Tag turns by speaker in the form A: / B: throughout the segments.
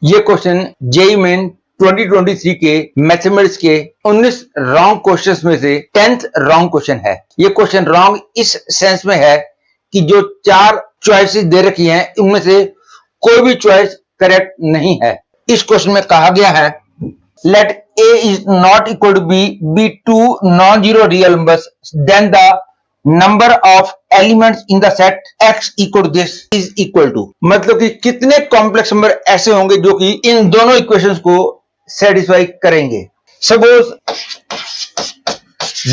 A: ये question JEE main 2023 के mathematics के 19 रॉन्ग क्वेश्चंस में से 10th रॉन्ग क्वेश्चन है। ये क्वेश्चन रॉन्ग इस सेंस में है कि जो 4 चॉइसेस दे रखी हैं उनमें से कोई भी चॉइस करेक्ट नहीं है। इस क्वेश्चन में कहा गया है late a is not equal to b two non-zero real numbers then the number of elements in the set x equal to this is equal to, मतलब कि कितने कॉम्प्लेक्स नंबर ऐसे होंगे जो कि इन दोनों इक्वेशंस को सेटिस्फाई करेंगे। Suppose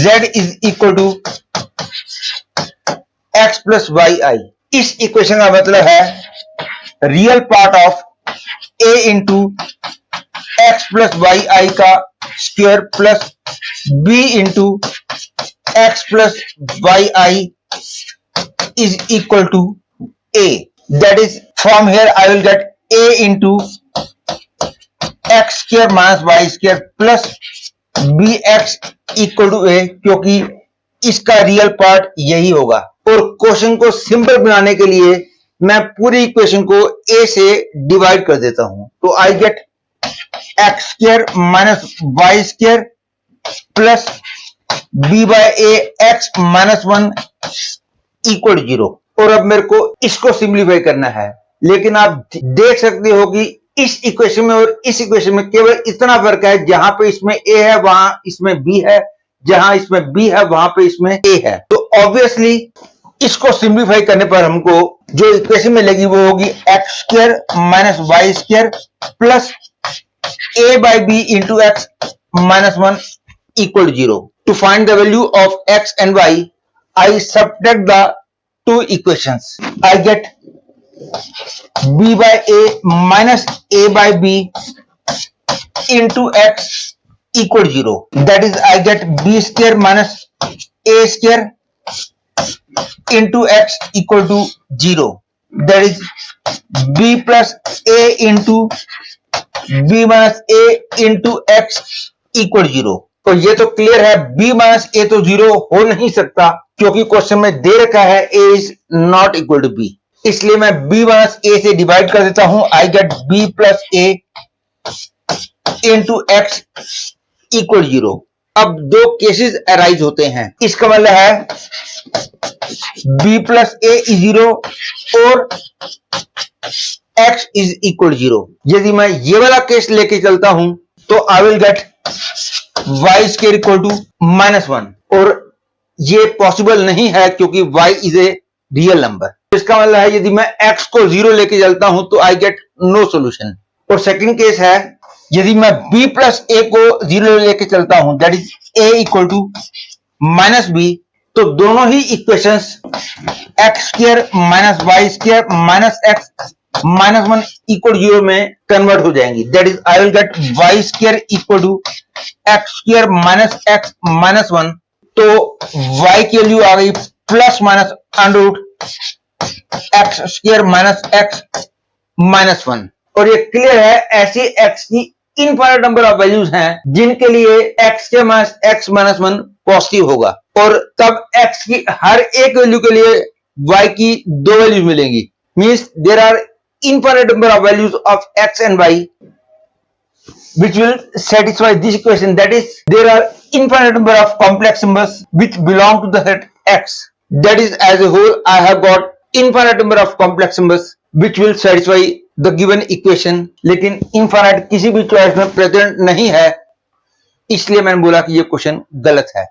A: z is equal to x plus yi, इस इक्वेशन का मतलब है real part of a into x plus y i का square plus b into x plus y i is equal to a. That is, from here I will get a into x square minus y square plus bx equal to a, क्योंकि इसका real part यही होगा। और question को simple बनाने के लिए मैं पूरी इक्वेशन को a से डिवाइड कर देता हूं, तो I get x square minus y square plus b by a x minus 1 equal 0। और अब मेरे को इसको सिंप्लीफाई करना है, लेकिन आप देख सकते हो कि इस इक्वेशन में और इस इक्वेशन में केवल इतना फर्क है, जहां पे इसमें a है वहां इसमें b है, जहां इसमें b है वहां पे इसमें a है। तो ऑब्वियसली इसको सिंप्लीफाई करने पर हमको जो इक्वेशन मिलेगी वो होगी x square minus y square plus a by b into x minus 1 equal 0। To find the value of x and y, I subtract the two equations. I get b by a minus a by b into x equal 0. That is, I get b square minus a square into x equal to 0. That is, b plus a into b minus a into x equal 0. तो ये तो clear है, b minus ए तो 0 हो नहीं सकता, क्योंकि question में दे रखा है a is not equal to b। इसलिए मैं b माइनस ए से डिवाइड कर देता हूं, I get b plus A into x equal 0। अब दो केसेस अराइज होते हैं, इसका मतलब है b प्लस ए इज 0 और x इज इक्वल 0। यदि मैं ये वाला केस लेके चलता हूं तो I will get y square equal to minus 1, और ये पॉसिबल नहीं है क्योंकि y is a real number. इसका मतलब है यदि मैं x को 0 लेके चलता हूं तो आई गेट नो सॉल्यूशन। और सेकंड केस है यदि मैं b प्लस a को 0 लेके चलता हूं, that is a equal to minus b, तो दोनों ही equations x square minus y square minus x minus 1 equal 0 में कन्वर्ट हो जाएंगी। That is, I will get y square equal to x square minus x minus 1, तो y की value आ गई plus minus under root x square minus x minus 1। और ये clear है, ऐसी x की इनफाइनाइट नंबर ऑफ वैल्यूज हैं जिनके लिए x square minus x minus 1 positive होगा, और तब x की हर एक वैल्यू के लिए y की दो वैल्यूज मिलेंगी। Means there are infinite number of values of x and y which will satisfy this equation. That is, there are infinite number of complex numbers which belong to the set x. That is, as a whole I have got infinite number of complex numbers which will satisfy the given equation. लेकिन infinite किसी भी choice में present नहीं है, इसलिए मैंने बोला कि ये क्वेश्चन गलत है।